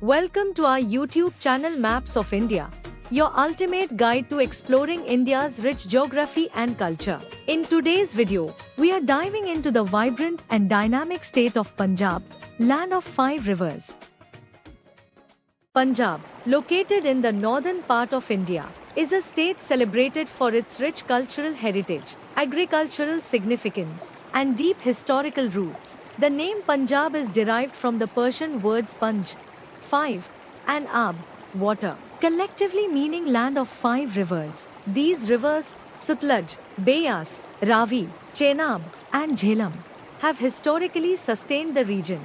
Welcome to our YouTube channel Maps of India, your ultimate guide to exploring India's rich geography and culture. In today's video, we are diving into the vibrant and dynamic state of Punjab, land of five rivers. Punjab, located in the northern part of India, is a state celebrated for its rich cultural heritage, agricultural significance, and deep historical roots. The name Punjab is derived from the Persian words Panj, five, and Ab, water, collectively meaning land of five rivers. These rivers, Sutlej, Beas, Ravi, Chenab, and Jhelum, have historically sustained the region.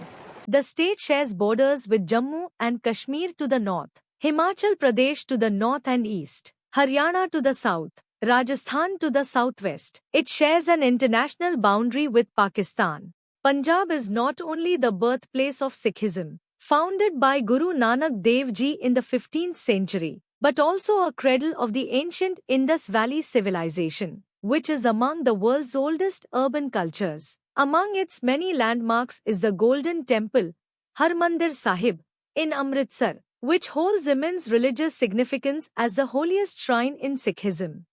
The state shares borders with Jammu and Kashmir to the north, Himachal Pradesh to the north and east, Haryana to the south, Rajasthan to the southwest. It shares an international boundary with Pakistan. Punjab is not only the birthplace of Sikhism, founded by Guru Nanak Dev Ji in the 15th century, but also a cradle of the ancient Indus Valley civilization, which is among the world's oldest urban cultures. Among its many landmarks is the Golden Temple, Harmandir Sahib, in Amritsar, which holds immense religious significance as the holiest shrine in Sikhism.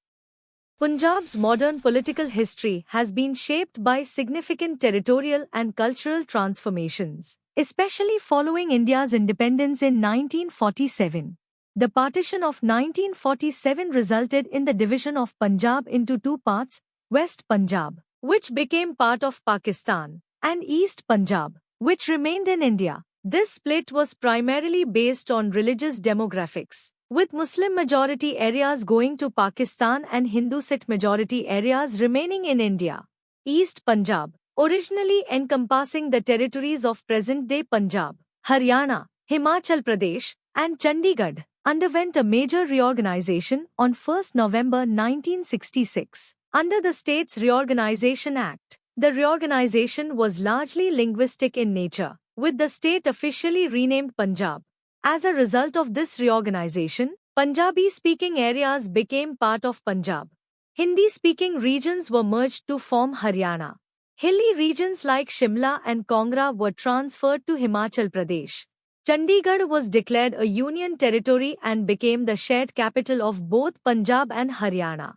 Punjab's modern political history has been shaped by significant territorial and cultural transformations, especially following India's independence in 1947. The partition of 1947 resulted in the division of Punjab into two parts, West Punjab, which became part of Pakistan, and East Punjab, which remained in India. This split was primarily based on religious demographics, with Muslim-majority areas going to Pakistan and Hindu-Sikh majority areas remaining in India. East Punjab, originally encompassing the territories of present-day Punjab, Haryana, Himachal Pradesh, and Chandigarh, underwent a major reorganization on 1 November 1966. Under the States Reorganization Act, the reorganization was largely linguistic in nature, with the state officially renamed Punjab. As a result of this reorganization, Punjabi-speaking areas became part of Punjab. Hindi-speaking regions were merged to form Haryana. Hilly regions like Shimla and Kangra were transferred to Himachal Pradesh. Chandigarh was declared a union territory and became the shared capital of both Punjab and Haryana.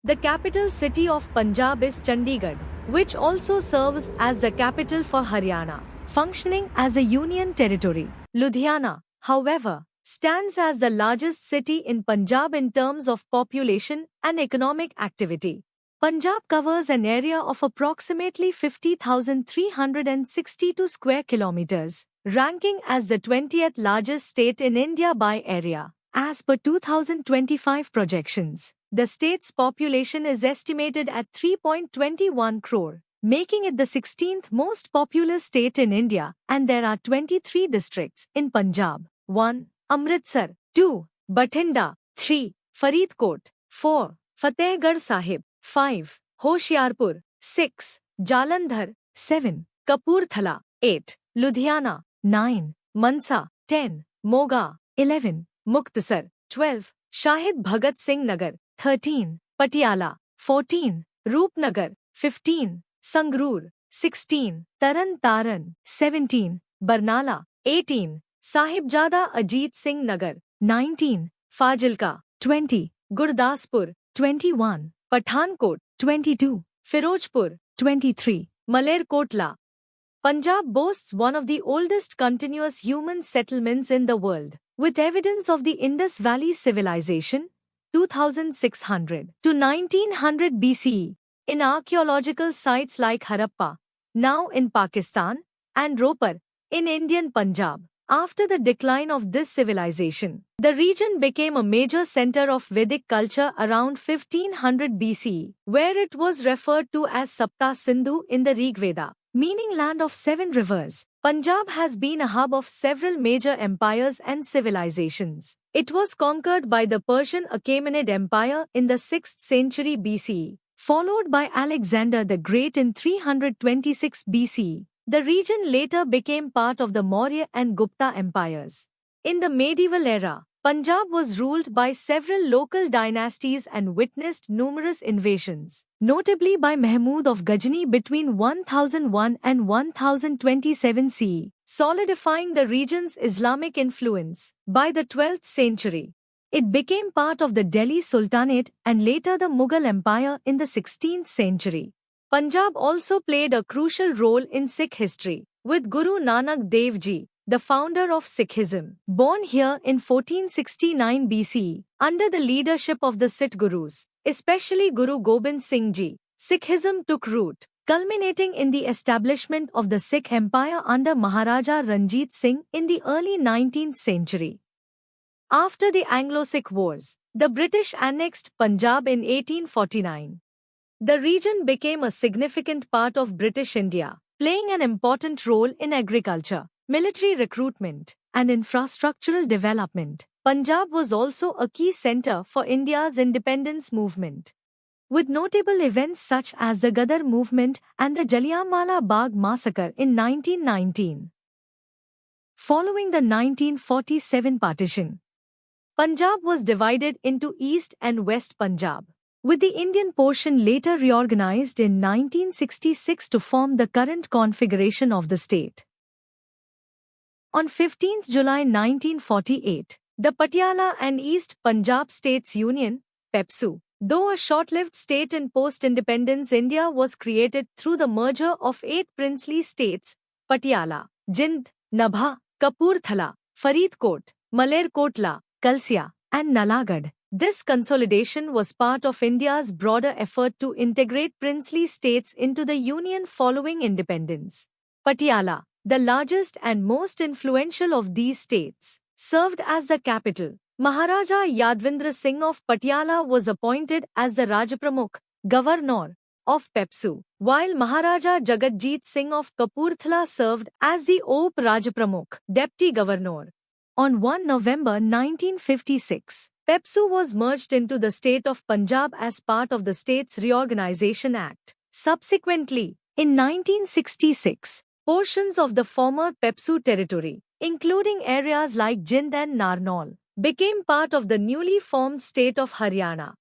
The capital city of Punjab is Chandigarh, which also serves as the capital for Haryana, functioning as a union territory. Ludhiana, however, stands as the largest city in Punjab in terms of population and economic activity. Punjab covers an area of approximately 50,362 square kilometers, ranking as the 20th largest state in India by area. As per 2025 projections, the state's population is estimated at 3.21 crore, making it the 16th most populous state in India, and there are 23 districts in Punjab. 1. Amritsar. 2. Bathinda. 3. Faridkot. 4. Fatehgarh Sahib. 5. Hoshiarpur. 6. Jalandhar. 7. Kapurthala. 8. Ludhiana. 9. Mansa. 10. Moga. 11. Muktasar. 12. Shahid Bhagat Singh Nagar. 13. Patiala. 14. Roopnagar. 15. Sangrur. 16. Taran Taran. 17. Barnala. 18. Sahibjada Ajit Singh Nagar. 19. Fazilka. 20. Gurdaspur. 21. Pathankot. 22. Firozpur. 23. Malerkotla. Punjab boasts one of the oldest continuous human settlements in the world, with evidence of the Indus Valley Civilization, 2600 to 1900 BCE, in archaeological sites like Harappa, now in Pakistan, and Ropar, in Indian Punjab. After the decline of this civilization, the region became a major center of Vedic culture around 1500 BCE, where it was referred to as Sapta Sindhu in the Rig Veda, meaning land of seven rivers. Punjab has been a hub of several major empires and civilizations. It was conquered by the Persian Achaemenid Empire in the 6th century BCE, followed by Alexander the Great in 326 BCE. The region later became part of the Maurya and Gupta empires. In the medieval era, Punjab was ruled by several local dynasties and witnessed numerous invasions. notably by Mahmud of Ghajni between 1001 and 1027 CE, solidifying the region's Islamic influence. By the 12th century, it became part of the Delhi Sultanate and later the Mughal Empire in the 16th century. Punjab also played a crucial role in Sikh history, with Guru Nanak Dev Ji, the founder of Sikhism, born here in 1469 BCE, under the leadership of the Sikh Gurus, especially Guru Gobind Singh Ji. Sikhism took root, culminating in the establishment of the Sikh Empire under Maharaja Ranjit Singh in the early 19th century. After the Anglo-Sikh Wars, the British annexed Punjab in 1849. The region became a significant part of British India, playing an important role in agriculture, military recruitment, and infrastructural development. Punjab was also a key center for India's independence movement, with notable events such as the Gadar movement and the Jallianwala Bagh massacre in 1919. Following the 1947 partition, Punjab was divided into East and West Punjab, with the Indian portion later reorganized in 1966 to form the current configuration of the state. On 15 July 1948, the Patiala and East Punjab States Union, PEPSU, though a short-lived state in post-independence India, was created through the merger of 8 princely states: Patiala, Jind, Nabha, Kapurthala, Faridkot, Malerkotla, Kalsia, and Nalagarh. This consolidation was part of India's broader effort to integrate princely states into the Union following independence. Patiala, the largest and most influential of these states, served as the capital. Maharaja Yadvindra Singh of Patiala was appointed as the Rajapramukh, governor of PEPSU, while Maharaja Jagatjit Singh of Kapurthala served as the Op Rajapramukh, deputy governor. On 1 November 1956, PEPSU was merged into the state of Punjab as part of the States Reorganisation Act. Subsequently, in 1966, portions of the former PEPSU territory, including areas like Jind and Narnaul, became part of the newly formed state of Haryana.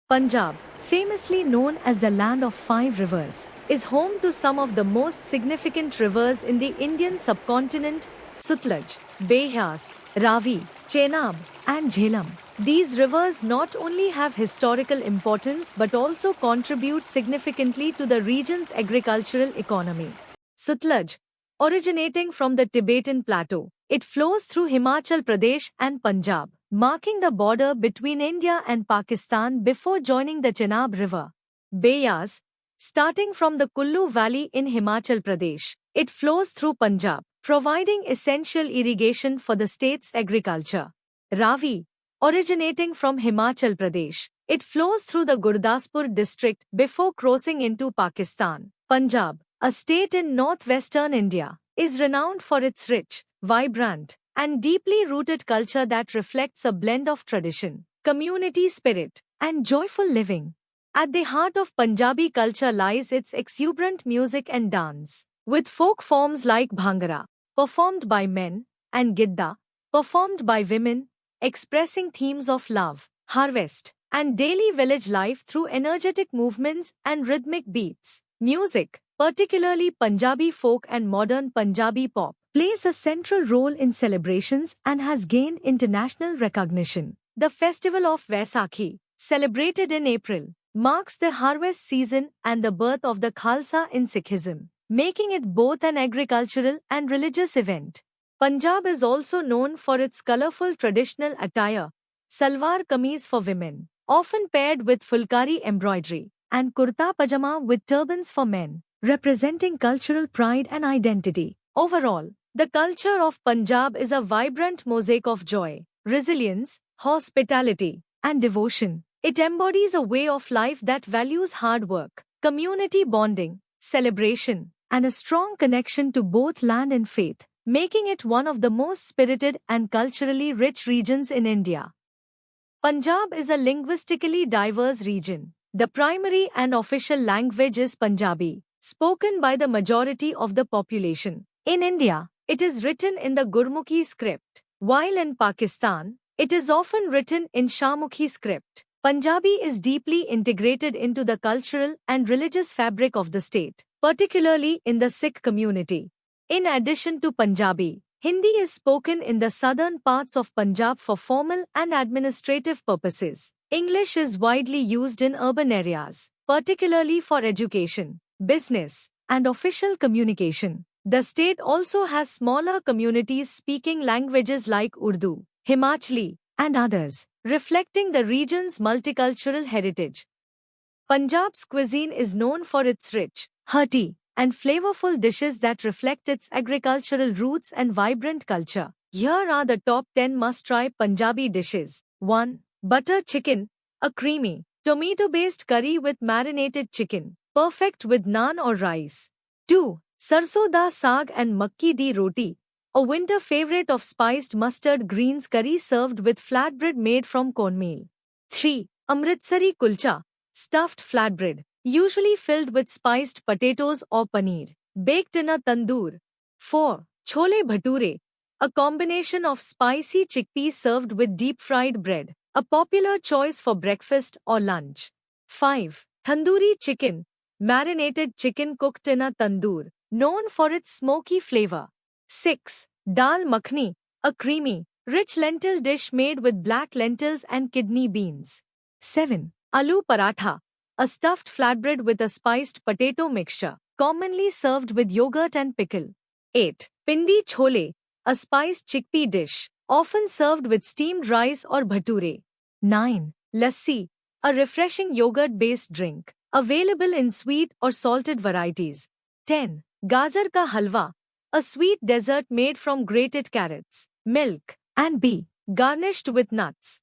Punjab, famously known as the land of 5 rivers, is home to some of the most significant rivers in the Indian subcontinent: Sutlej, Beas, Ravi, Chenab, and Jhelum. These rivers not only have historical importance but also contribute significantly to the region's agricultural economy. Sutlej, originating from the Tibetan plateau, it flows through Himachal Pradesh and Punjab, marking the border between India and Pakistan before joining the Chenab River. Beas, starting from the Kullu Valley in Himachal Pradesh, it flows through Punjab, providing essential irrigation for the state's agriculture. Ravi, originating from Himachal Pradesh, it flows through the Gurdaspur district before crossing into Pakistan. Punjab, a state in northwestern India, is renowned for its rich, vibrant, and deeply rooted culture that reflects a blend of tradition, community spirit, and joyful living. At the heart of Punjabi culture lies its exuberant music and dance, with folk forms like Bhangra, performed by men, and Gidda, performed by women, expressing themes of love, harvest, and daily village life through energetic movements and rhythmic beats. Music, particularly Punjabi folk and modern Punjabi pop, plays a central role in celebrations and has gained international recognition. The festival of Vaisakhi, celebrated in April, marks the harvest season and the birth of the Khalsa in Sikhism, making it both an agricultural and religious event. Punjab is also known for its colorful traditional attire: salwar kameez for women, often paired with fulkari embroidery, and kurta pajama with turbans for men, representing cultural pride and identity. Overall, the culture of Punjab is a vibrant mosaic of joy, resilience, hospitality, and devotion. It embodies a way of life that values hard work, community bonding, celebration, and a strong connection to both land and faith, making it one of the most spirited and culturally rich regions in India. Punjab is a linguistically diverse region. The primary and official language is Punjabi, spoken by the majority of the population. In India, it is written in the Gurmukhi script, while in Pakistan, it is often written in Shahmukhi script. Punjabi is deeply integrated into the cultural and religious fabric of the state, particularly in the Sikh community. In addition to Punjabi, Hindi is spoken in the southern parts of Punjab for formal and administrative purposes. English is widely used in urban areas, particularly for education, business, and official communication. The state also has smaller communities speaking languages like Urdu, Himachali, and others, reflecting the region's multicultural heritage. Punjab's cuisine is known for its rich, hearty, and flavorful dishes that reflect its agricultural roots and vibrant culture. Here are the top 10 must-try Punjabi dishes. 1. Butter chicken, a creamy, tomato-based curry with marinated chicken, perfect with naan or rice. 2. Sarson da saag and makki di roti, a winter favorite of spiced mustard greens curry served with flatbread made from cornmeal. 3. Amritsari kulcha, stuffed flatbread, usually filled with spiced potatoes or paneer, baked in a tandoor. 4. Chole bhature, a combination of spicy chickpeas served with deep-fried bread, a popular choice for breakfast or lunch. 5. Tandoori chicken, marinated chicken cooked in a tandoor, known for its smoky flavor. 6. Dal makhani, a creamy, rich lentil dish made with black lentils and kidney beans. 7. Aloo paratha, a stuffed flatbread with a spiced potato mixture, commonly served with yogurt and pickle. 8. Pindi chole, a spiced chickpea dish, often served with steamed rice or bhature. 9. Lassi, a refreshing yogurt-based drink, available in sweet or salted varieties. 10. Gajar ka halwa, a sweet dessert made from grated carrots, milk, and ghee, garnished with nuts.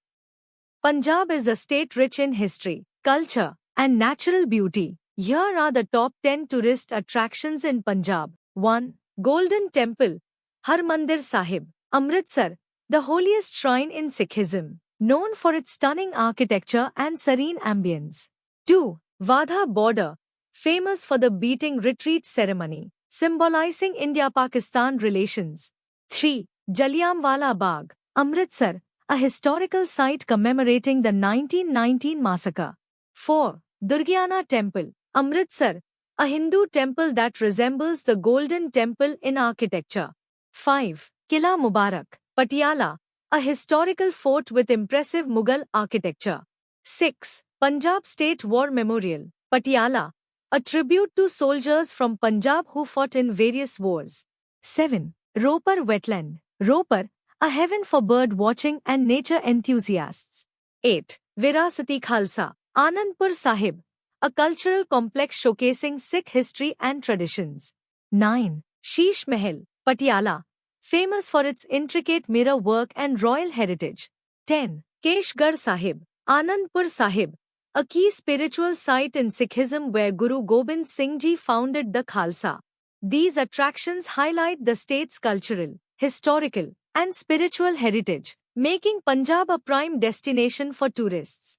Punjab is a state rich in history, culture, and natural beauty. Here are the top 10 tourist attractions in Punjab. 1. Golden Temple, Harmandir Sahib, Amritsar, the holiest shrine in Sikhism, known for its stunning architecture and serene ambience. 2. Wadha Border, famous for the beating retreat ceremony, symbolizing India-Pakistan relations. 3. Jallianwala Bagh, Amritsar, a historical site commemorating the 1919 massacre. 4. Durgiana Temple, Amritsar, a Hindu temple that resembles the Golden Temple in architecture. 5. Qila Mubarak, Patiala, a historical fort with impressive Mughal architecture. 6. Punjab State War Memorial, Patiala, a tribute to soldiers from Punjab who fought in various wars. 7. Ropar Wetland, Ropar, a heaven for bird watching and nature enthusiasts. 8. Virasati Khalsa, Anandpur Sahib, a cultural complex showcasing Sikh history and traditions. 9. Sheesh Mahal, Patiala, famous for its intricate mirror work and royal heritage. 10. Keshgarh Sahib, Anandpur Sahib, a key spiritual site in Sikhism where Guru Gobind Singh Ji founded the Khalsa. These attractions highlight the state's cultural, historical, and spiritual heritage, making Punjab a prime destination for tourists.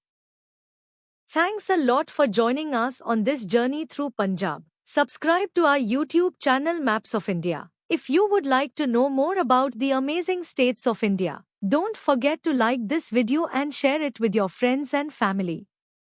Thanks a lot for joining us on this journey through Punjab. Subscribe to our YouTube channel Maps of India. If you would like to know more about the amazing states of India, don't forget to like this video and share it with your friends and family.